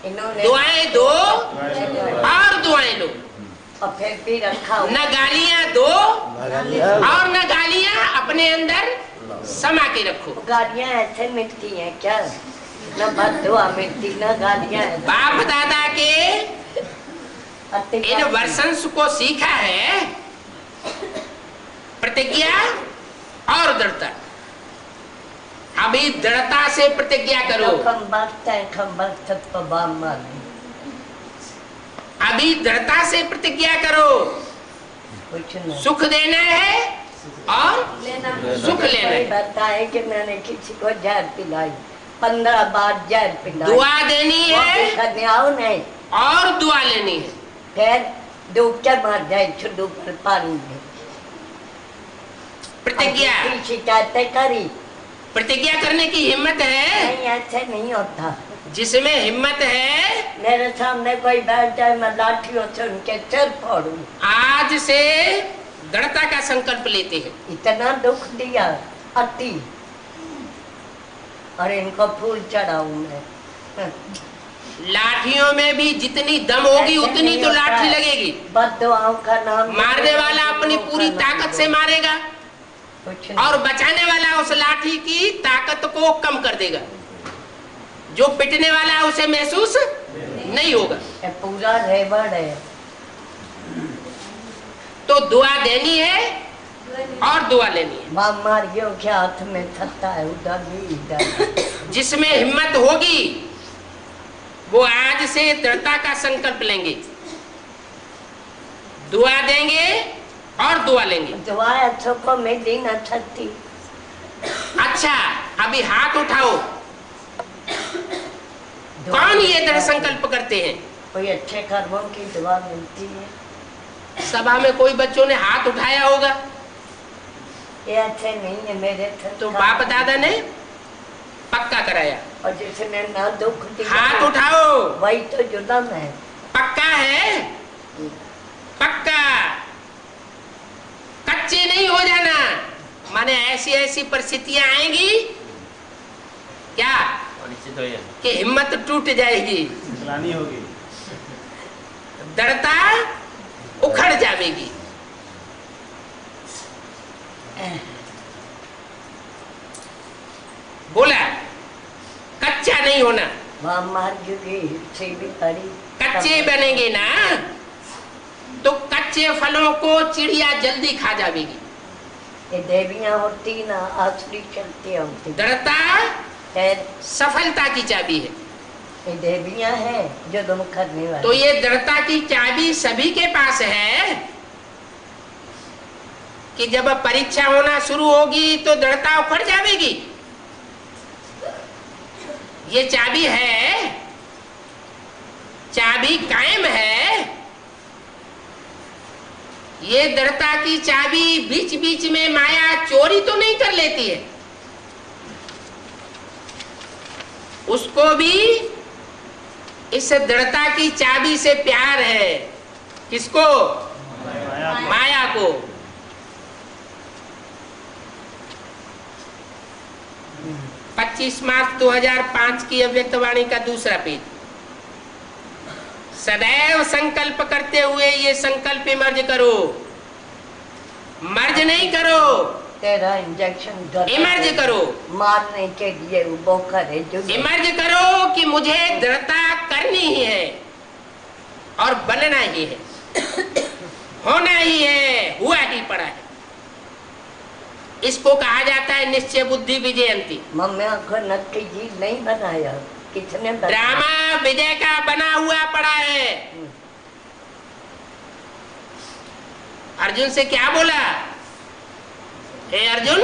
इन्होंने दुआएं दो और दुआएं लो। और फिर भी रखा न गालियां दो और न गालियां अपने अंदर समा के रखो। गालियां ऐसे मिलती हैं क्या? न बददुआ मिलती, न गालियां। बाप दादा के इन वर्षंस को सीखा है प्रतिज्ञा और दृढ़ता। अभी दृढ़ता से प्रतिज्ञा करो। अभी दृढ़ता से प्रतिज्ञा करो। सुख देना है और सुख लेना है। बताए कि मैंने किसी को जहर पिलाई, 15 बार जहर पिलाई। दुआ देनी है नहीं और दुआ लेनी है। फिर डूब के मर जाए छुडू पर पानी में। प्रतिज्ञा शिकायतें करी। प्रतिज्ञा करने की हिम्मत है? नहीं, ऐसे नहीं होता। जिसमें हिम्मत है, मेरे सामने कोई बैठ जाए, मैं लाठियों से उनके सिर फोड़ूं। आज से दृढ़ता का संकल्प लेते हैं। इतना दुख दिया अति, और इनको फूल चढ़ाऊं मैं। लाठियों में भी जितनी दम होगी उतनी तो लाठी लगेगी। बद्दुआओं का नाम। मारने वाला अपनी पूरी ताकत से मारेगा और बचाने वाला उस लाठी की ताकत को कम कर देगा। जो पिटने वाला है उसे महसूस नहीं होगा। पूरा रेवड़ है। तो दुआ देनी है और दुआ लेनी है। मां मारियो के हाथ में थता है, उधर भी इधर। जिसमें हिम्मत होगी वो आज से दृढ़ता का संकल्प लेंगे, दुआ देंगे और दुआ लेंगे। दुआ अच्छो को मैं देना चाहती। अच्छा, अभी हाथ उठाओ। कौन ये दृढ़ संकल्प करते हैं? कोई अच्छे कर्मों की दुआ मिलती है। सभा में कोई बच्चों ने हाथ उठाया होगा, ये अच्छे नहीं है मेरे तो बाप दादा ने पक्का कराया। और जिसने ना दुख दिया हाथ उठाओ, वही तो जुलम है। पक्का है, पक्का। कच्चे नहीं हो जाना, माने ऐसी ऐसी परिस्थितियां आएंगी क्या कि हिम्मत टूट जाएगी, चलानी होगी, दृढ़ता उखड़ जाएगी। बोला कच्चा नहीं होना। वहाँ मार जुगी से भी बड़ी कच्चे बनेंगे ना तो कच्चे फलों को चिड़िया जल्दी खा जाएगी। ये देवियाँ होती ना असली शक्ति होती। दृढ़ता है सफलता की चाबी है। ये देवियाँ हैं जो तुम करने वाले। तो ये दृढ़ता की चाबी सभी के पास है कि जब परीक्षा होना शुरू होगी तो दृढ़ता उखड़ जाएगी। ये चाबी है, चाबी कायम है। ये दृढ़ता की चाबी बीच बीच में माया चोरी तो नहीं कर लेती है, उसको भी इस दृढ़ता की चाबी से प्यार है। किसको? माया को। – 25 मार्च 2005 की अव्यक्तवाणी का दूसरा पेज। सदैव संकल्प करते हुए ये संकल्प इमर्ज करो, मर्ज नहीं करो, तेरा इंजेक्शन इमर्ज करो। मारने के लिए वो करे जो इमर्ज करो कि मुझे दृढ़ता करनी ही है और बनना ही है, होना ही है, हुआ ही पड़ा है। इसको कहा जाता है निश्चय बुद्धि विजयंती। मम्मी को नक्की जी नहीं बनाया, किसने बनाया? ड्रामा विजय का बना हुआ पड़ा है। अर्जुन से क्या बोला? हे अर्जुन,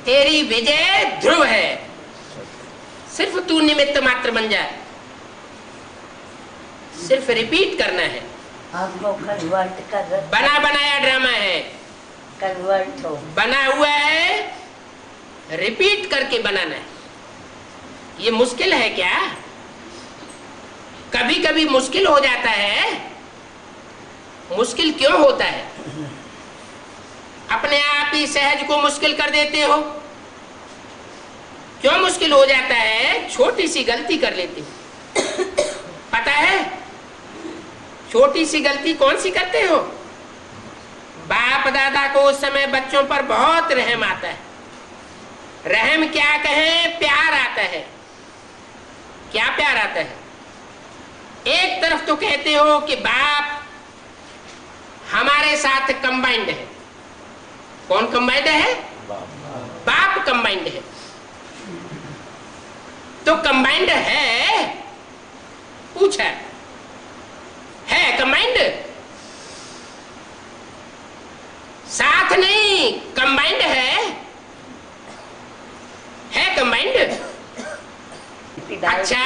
तेरी विजय ध्रुव है, सिर्फ तू निमित्त मात्र बन जाए, सिर्फ रिपीट करना है। आपको कन्वर्ट कर, बना बनाया ड्रामा है, कन्वर्ट हो, बना हुआ है, रिपीट करके बनाना है। ये मुश्किल है क्या? कभी कभी मुश्किल हो जाता है। मुश्किल क्यों होता है? अपने आप ही सहज को मुश्किल कर देते हो। क्यों मुश्किल हो जाता है? छोटी सी गलती कर लेते हो। पता है छोटी सी गलती कौन सी करते हो? बाप दादा को उस समय बच्चों पर बहुत रहम आता है। रहम क्या कहें, प्यार आता है। क्या प्यार आता है? एक तरफ तो कहते हो कि बाप हमारे साथ कंबाइंड है। कौन कंबाइंड है? बाप कंबाइंड है। तो कंबाइंड है, पूछा है कंबाइंड? साथ नहीं, कंबाइंड है कंबाइंड। अच्छा,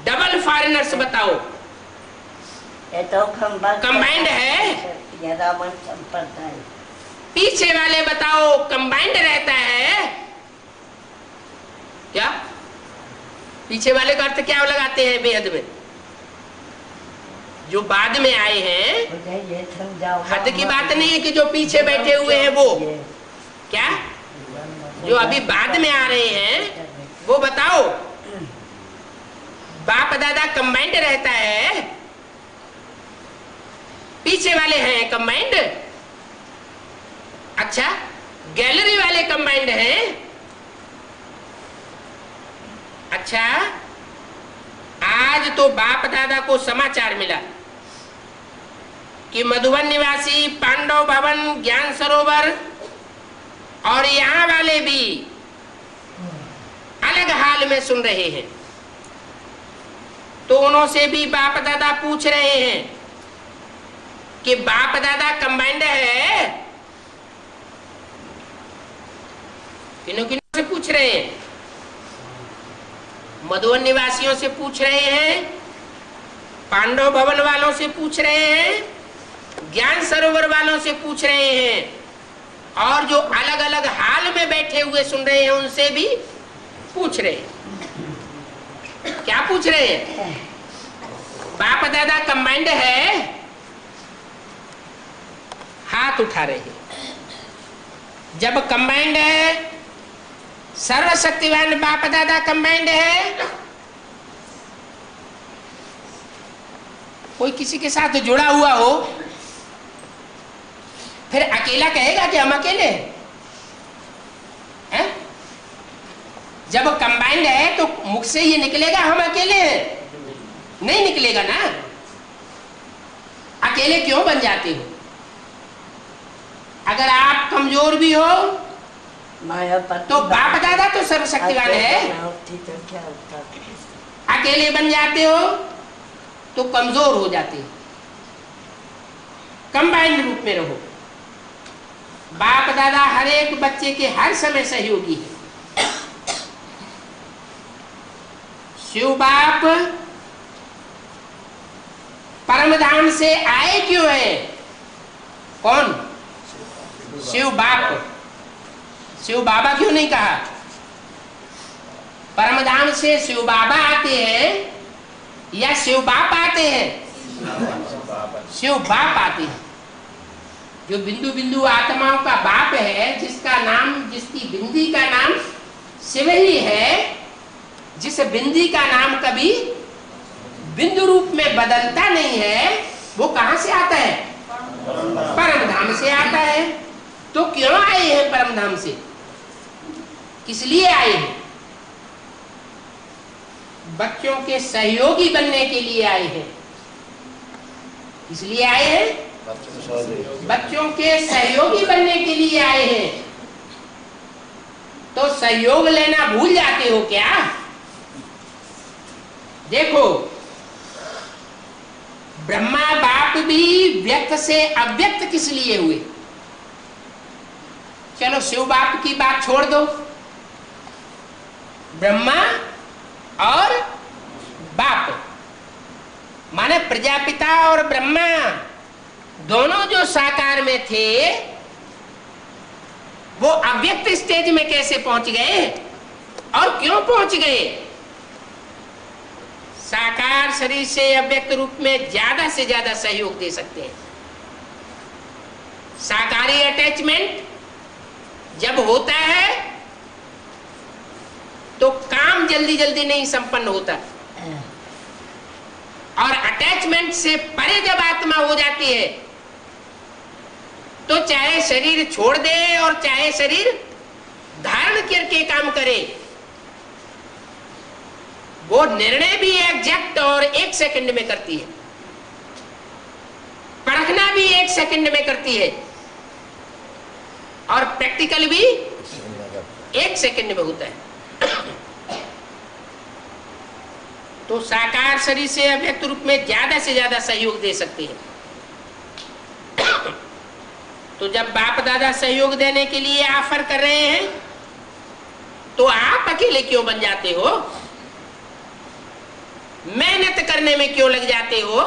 डबल फॉरेनर्स बताओ, ये तो कंबाइंड है? रावण संप्रदाय। पीछे वाले बताओ कंबाइंड रहता है क्या? पीछे वाले का अर्थ क्या लगाते हैं बेहद में? जो बाद में आए हैं, ये समझाओ। हद की बात नहीं है कि जो पीछे बैठे हुए हैं वो, क्या जो अभी बाद में आ रहे हैं वो बताओ। बाप दादा कंबाइंड रहता है, पीछे वाले हैं कंबाइंड। अच्छा, गैलरी वाले कंबाइंड हैं। अच्छा, आज तो बाप दादा को समाचार मिला कि मधुबन निवासी, पांडव भवन, ज्ञान सरोवर और यहाँ वाले भी अलग हाल में सुन रहे हैं। तो उनसे भी बाप दादा पूछ रहे हैं कि बाप दादा कंबाइंड है? किन्हों किन्हों से पूछ रहे हैं? मधुबन निवासियों से पूछ रहे हैं, पांडव भवन वालों से पूछ रहे हैं, ज्ञान सरोवर वालों से पूछ रहे हैं, और जो अलग अलग हाल में बैठे हुए सुन रहे हैं उनसे भी पूछ रहे हैं। क्या पूछ रहे हैं? बाप दादा कंबाइंड है? हाथ उठा रहे हैं। जब कंबाइंड है, सर्वशक्तिवान बाप दादा कंबाइंड है, कोई किसी के साथ जुड़ा हुआ हो, फिर अकेला कहेगा कि हम अकेले हैं? जब कंबाइंड है तो मुख से ये निकलेगा हम अकेले हैं? नहीं निकलेगा ना। अकेले क्यों बन जाते हो? अगर आप कमजोर भी हो तो बाप दादा तो सर्वशक्तिवान है। अकेले बन जाते हो तो कमजोर हो जाते हो। कंबाइंड रूप में रहो। बाप दादा हर एक बच्चे के हर समय सहयोगी है। शिव बाप परमधाम से आए क्यों है? कौन? शिव बाप। शिव बाबा क्यों नहीं कहा? परमधाम से शिव बाबा आते हैं या शिव बाप आते हैं? शिव बाप आते हैं। जो बिंदु बिंदु आत्माओं का बाप है, जिसका नाम, जिसकी बिंदी का नाम शिव ही है, जिस बिंदी का नाम कभी बिंदु रूप में बदलता नहीं है, वो कहां से आता है? परमधाम से आता है। तो क्यों आए हैं परमधाम से? किस लिए आए हैं? बच्चों के सहयोगी बनने के लिए आए हैं। इसलिए आए हैं बच्चों के सहयोगी बनने के लिए आए हैं। तो सहयोग लेना भूल जाते हो क्या? देखो, ब्रह्मा बाप भी व्यक्त से अव्यक्त किस लिए हुए? चलो शिव बाप की बात छोड़ दो, ब्रह्मा और बाप माने प्रजापिता और ब्रह्मा दोनों जो साकार में थे, वो अव्यक्त स्टेज में कैसे पहुंच गए और क्यों पहुंच गए? साकार शरीर से अव्यक्त रूप में ज्यादा से ज्यादा सहयोग दे सकते हैं। साकारी अटैचमेंट जब होता है तो काम जल्दी जल्दी नहीं संपन्न होता, और अटैचमेंट से परे जब आत्मा हो जाती है तो चाहे शरीर छोड़ दे और चाहे शरीर धारण करके काम करे, वो निर्णय भी एग्जैक्ट और 1 सेकंड में करती है, परखना भी 1 सेकंड में करती है, और प्रैक्टिकल भी 1 सेकंड में होता है। तो साकार शरीर से अव्यक्त रूप में ज्यादा से ज्यादा सहयोग दे सकते हैं। तो जब बाप दादा सहयोग देने के लिए ऑफर कर रहे हैं तो आप अकेले क्यों बन जाते हो? मेहनत करने में क्यों लग जाते हो?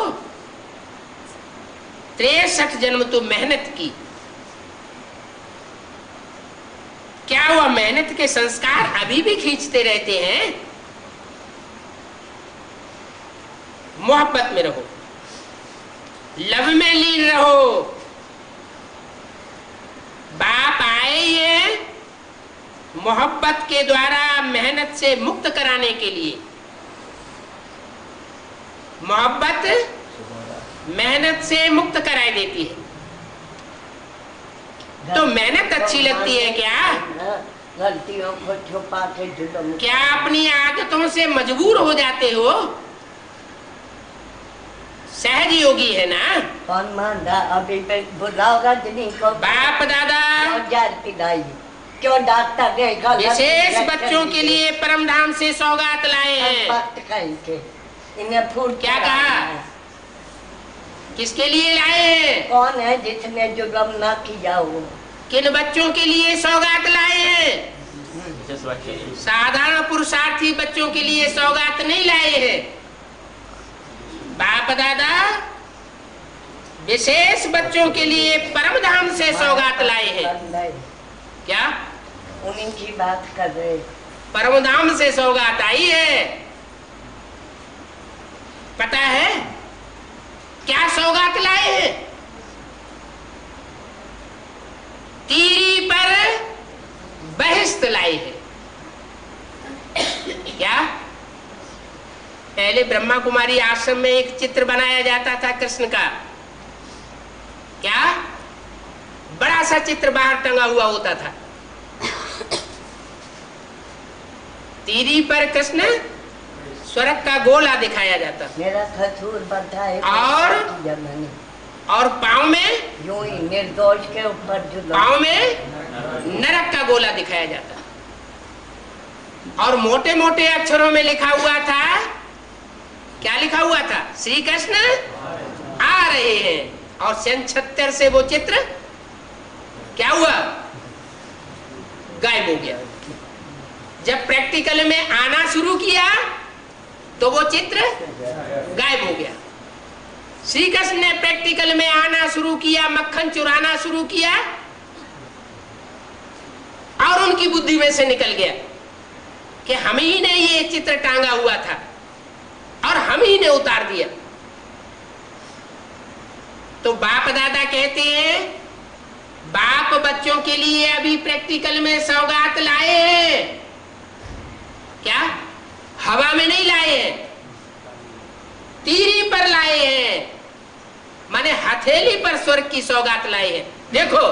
63 जन्म तो मेहनत की, क्या वह मेहनत के संस्कार अभी भी खींचते रहते हैं? मोहब्बत में रहो, लव में लीन रहो। बाप आए हैं मोहब्बत के द्वारा मेहनत से मुक्त कराने के लिए। मोहब्बत मेहनत से मुक्त कराई देती है। तो मेहनत अच्छी लगती है क्या? गलतियों को छुपा के जुल्म, क्या अपनी आदतों से मजबूर हो जाते हो? सहज योगी है ना। कौन मान रहा? अभी पे बुलाओगा जिन्हीं को बाप दादा जार पिलाई क्यों डांटता रहेगा? विशेष बच्चों के लिए परम धाम से सौगात लाए हैं। बात कहेंगे इन्हें फूल क्या कहा? किसके लिए लाए हैं? कौन है जिसने जुर्म ना किया हो? किन बच्चों के लिए सौगात लाए हैं? साधारण पुरुषार्थी बच्चों के लिए सौगात नहीं लाए हैं। बाप दादा विशेष बच्चों के लिए परम धाम से सौगात लाए हैं। क्या? उन्हीं की बात कर रहे। परम धाम से सौगात आई है। पता है क्या सौगात लाए हैं? तीरी पर बहिष्त लाए हैं। क्या? पहले ब्रह्मा कुमारी आश्रम में एक चित्र बनाया जाता था कृष्ण का। क्या? बड़ा सा चित्र बाहर टंगा हुआ होता था। तीरी पर कृष्ण स्वर्ग का गोला दिखाया जाता। मेरा खजूर बंधा है और पाँव में यूं ही निर्दोष के ऊपर जो पाँव में नरक का गोला दिखाया जाता। और मोटे मोटे अक्षरों में लिखा हुआ था। क्या लिखा हुआ था? श्री कृष्ण आ रहे हैं। और सन 76 से वो चित्र क्या हुआ? गायब हो गया। जब प्रैक्टिकल में आना शुरू किया तो वो चित्र गायब हो गया। श्री कृष्ण ने प्रैक्टिकल में आना शुरू किया, मक्खन चुराना शुरू किया और उनकी बुद्धि में से निकल गया कि हम ही ने ये चित्र टांगा हुआ था और हम ही ने उतार दिया। तो बाप दादा कहते हैं बाप बच्चों के लिए अभी प्रैक्टिकल में सौगात लाए हैं। क्या? हवा में नहीं लाए हैं, तीरी पर लाए हैं, माने हथेली पर स्वर्ग की सौगात लाए हैं। देखो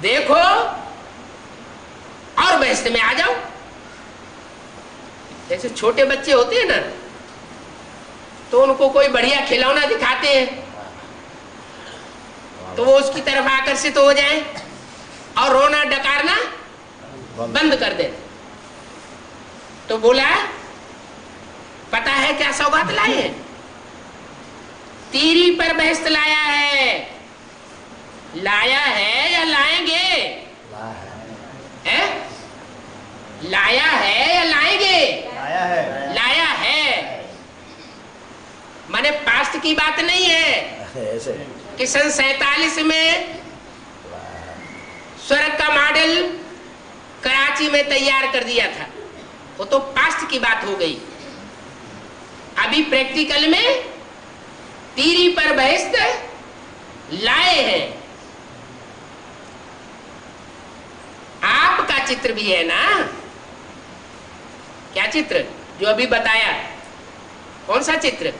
देखो और बहस में आ जाओ। जैसे छोटे बच्चे होते हैं ना तो उनको कोई बढ़िया खिलौना दिखाते हैं तो वो उसकी तरफ आकर्षित हो जाए और रोना डकारना बंद कर दे। तो बोला पता है क्या सौगात लाए हैं? तीरी पर बहस्त लाया है। लाया है या लाएंगे? है? लाया है या लाएंगे? लाया है। लाया है माने पास्ट की बात नहीं है ऐसे कि सन 47 में स्वर्ग का मॉडल कराची में तैयार कर दिया था। वो तो पास्ट की बात हो गई। अभी प्रैक्टिकल में तीरी पर बहिष्त लाए हैं। आपका चित्र भी है ना? क्या चित्र? जो अभी बताया। कौन सा चित्र?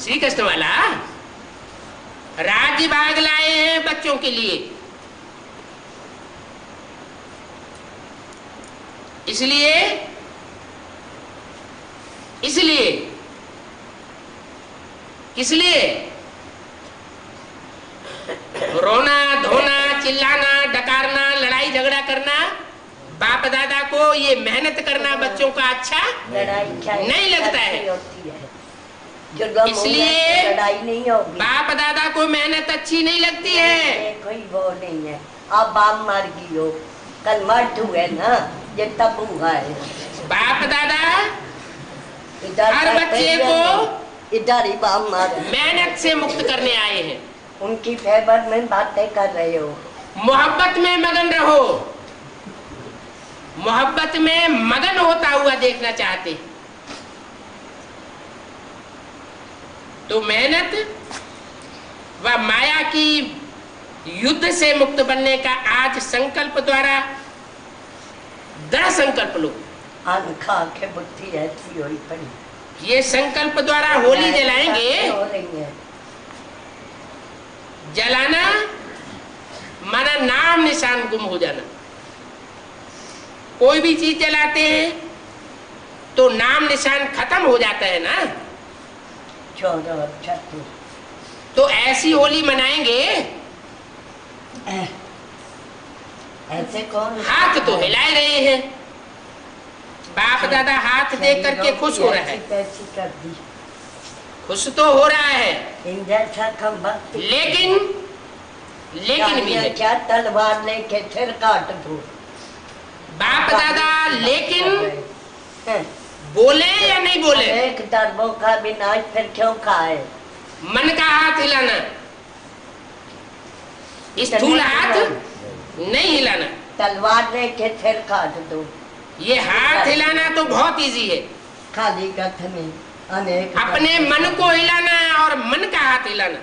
श्री कृष्ण वाला। राज्य भाग लाए हैं बच्चों के लिए। इसलिए इसलिए किस लिए? रोना धोना चिल्लाना डकारना लड़ाई झगड़ा करना बाप दादा को ये मेहनत करना बच्चों का अच्छा नहीं लगता है। इसलिए लड़ाई नहीं होगी। बाप दादा को मेहनत अच्छी नहीं लगती है। कोई वो नहीं है। आप बाप मार गई हो, कल मर्द हुए ना, ये तब हुआ है। बाप दादा हर बच्चे को इधर ही बाप मार मेहनत से मुक्त करने आए हैं। उनकी फेवर में बातें कर रहे हो। मोहब्बत में मगन रहो। मोहब्बत में मगन होता हुआ देखना चाहते तो मेहनत व माया की युद्ध से मुक्त बनने का आज संकल्प द्वारा दृढ़ संकल्प लो। आंखा के बुद्धि ऐसी होई पड़ी। ये संकल्प द्वारा होली जलाएंगे। हो रही है। जलाना माना नाम निशान गुम हो जाना। कोई भी चीज जलाते हैं तो नाम निशान खत्म हो जाता है ना। चौदह और 36। तो ऐसी होली मनाएंगे? ऐसे कौन हाथ तो हिला रहे हैं, बाप दादा हाथ देख करके खुश हो रहा है, कैसी कर दी, खुश तो हो रहा है, इन जैसा कम वक्त लेकिन भी है। क्या तलवार लेके सिर काट दो बाप दादा लेकिन हैं? बोले या नहीं बोले? एक दरबों का बिना फिर क्यों खाए? मन का हाथ हिलाना, स्थूल हाथ नहीं हिलाना, तलवार लेके सिर काट दो। ये हाथ हिलाना तो बहुत इजी है। खाली कथ में अनेक अपने मन को हिलाना है और मन का हाथ हिलाना।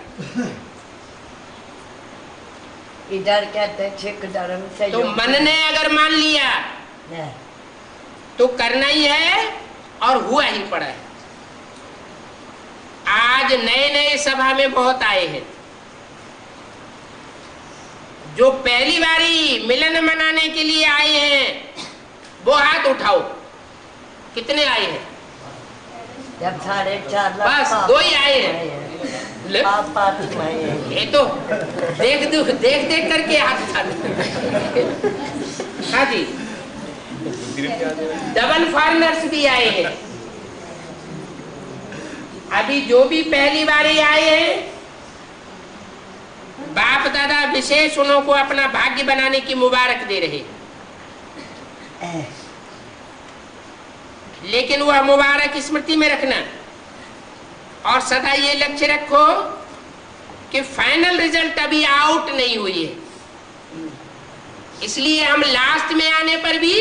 इधर कहते सिख धर्म से तो मन ने अगर मान लिया तो करना ही है और हुआ ही पड़ा है। आज नए नए सभा में बहुत आए हैं जो पहली बारी मिलन मनाने के लिए आए हैं, वो हाथ उठाओ। कितने आए हैं? जब 4.5 लाख बस 2 ही आए हैं। ले, ये तो देख करके हाथ उठा। हाँ जी, डबल फॉरेनर्स भी आए हैं। अभी जो भी पहली बारी आए हैं, बाप दादा विशेष उन्हों को अपना भाग्य बनाने की मुबारक दे रहे, लेकिन वह मुबारक स्मृति में रखना और सदा ये लक्ष्य रखो कि फाइनल रिजल्ट अभी आउट नहीं हुई है, इसलिए हम लास्ट में आने पर भी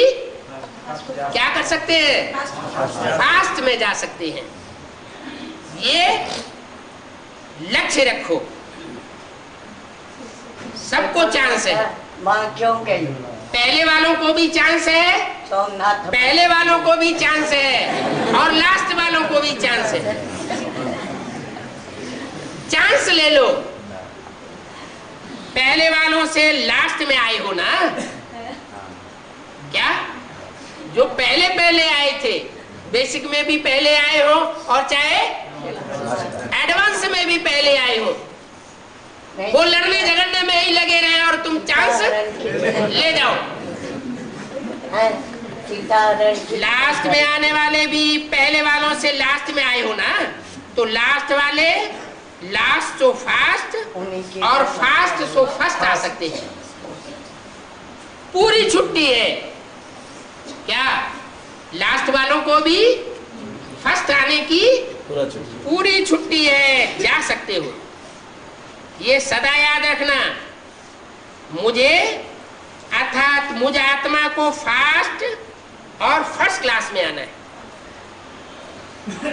क्या कर सकते हैं? फास्ट में जा सकते हैं। ये लक्ष्य रखो। सबको चांस है, मां क्यों गई? पहले वालों को भी चांस है, सोमनाथ पहले वालों को भी चांस है और लास्ट वालों को भी चांस है। चांस ले लो। पहले वालों से लास्ट में आए हो ना, क्या जो पहले आए थे, बेसिक में भी पहले आए हो और चाहे एडवांस में भी पहले आए हो, वो लड़ने झगड़ने में ही लगे रहे और तुम चांस ले जाओ। लास्ट में आने वाले भी पहले वालों से लास्ट में आए हो ना, तो लास्ट वाले लास्ट सो फास्ट और फास्ट सो फर्स्ट आ सकते हैं। पूरी छुट्टी है क्या? लास्ट वालों को भी फर्स्ट आने की पूरी छुट्टी है, जा सकते हो। ये सदा याद रखना। मुझे अर्थात मुझ आत्मा को फास्ट और फर्स्ट क्लास में आना है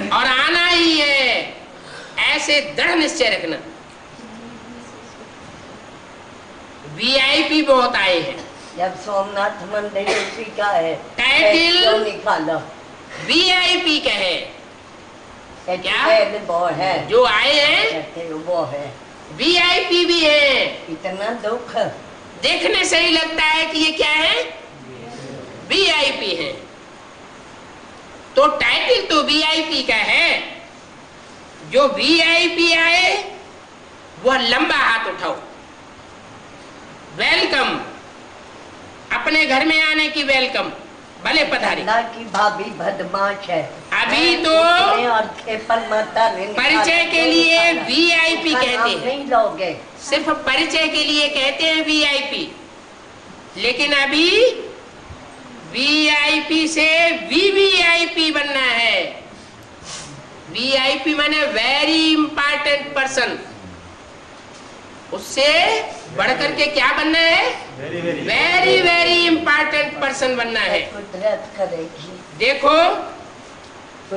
और आना ही है, ऐसे दृढ़ निश्चय रखना। वीआईपी बहुत आए हैं। जब सोमनाथ मंदिर उसी का है, टाइटल निकालो वीआईपी का है क्या? वो है जो आए हैं वो है, वीआईपी भी है। इतना दुख देखने से ही लगता है कि ये क्या है? वीआईपी है। तो टाइटल तो वीआईपी का है। जो वीआईपी आए वह लंबा हाथ उठाओ। वेलकम, अपने घर में आने की वेलकम, भले पधारे। की भाभी बदमाश है। अभी तो परिचय के लिए वीआईपी कहते हैं, नहीं लोगे, सिर्फ परिचय के लिए कहते हैं वीआईपी, लेकिन अभी वीआईपी से वीवीआईपी बनना है। वीआईपी माने वेरी इंपॉर्टेंट पर्सन। उससे बढ़कर के क्या बनना है? वेरी वेरी इंपॉर्टेंट पर्सन बनना है। कुदरत करेगी। देखो,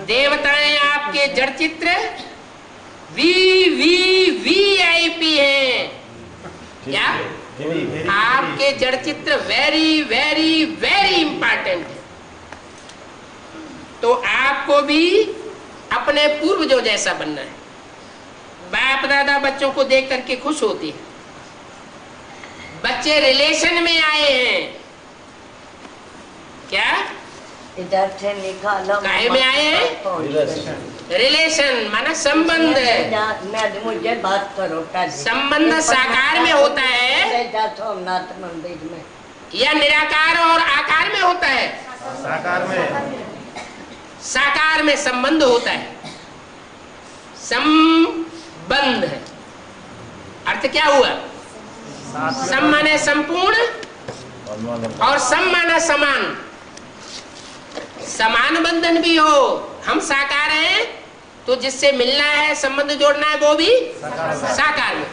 देवताएं आपके जड़ चित्र वीआईपी हैं। क्या? आपके जड़ चित्र वेरी वेरी वेरी इंपॉर्टेंट है। तो आपको भी अपने पूर्वजों जैसा बनना है। बाप दादा बच्चों को देख करके खुश होते हैं। बच्चे रिलेशन में आए हैं क्या? इधर से निकालो। काहे में आए हैं? इधर से। रिलेशन माना संबंध। मैं मुझे बात करो का संबंध साकार में होता है सोमनाथ मंदिर में या निराकार और आकार में होता है? साकार में। साकार में संबंध होता है। संबंध है अर्थ क्या हुआ? सम माने संपूर्ण और सम माना समान। समान बंधन भी हो, हम साकार हैं तो जिससे मिलना है संबंध जोड़ना है वो भी साकार में।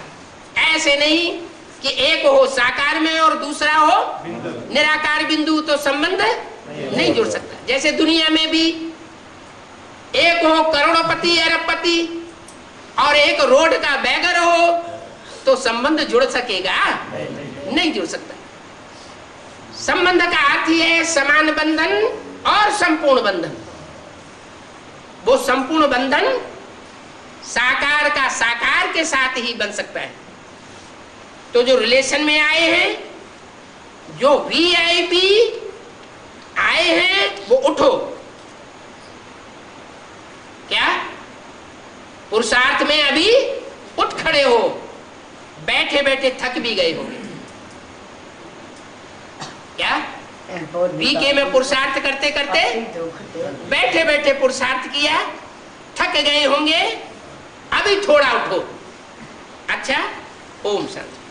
ऐसे नहीं कि एक हो साकार में और दूसरा हो निराकार बिंदु, तो संबंध नहीं जुड़ सकता। जैसे दुनिया में भी एक हो करोड़पति अरबपति और एक रोड का बैगर हो तो संबंध जुड़ सकेगा? नहीं जुड़ सकता। संबंध का अर्थ है समान बंधन और संपूर्ण बंधन। वो संपूर्ण बंधन साकार का साकार के साथ ही बन सकता है। तो जो रिलेशन में आए हैं, जो वीआईपी आए हैं, वो उठो। क्या पुरुषार्थ में अभी उठ खड़े हो, बैठे बैठे थक भी गए होंगे। क्या बीके में पुरुषार्थ करते करते बैठे बैठे पुरुषार्थ किया, थक गए होंगे, अभी थोड़ा उठो। अच्छा, ओम शांति।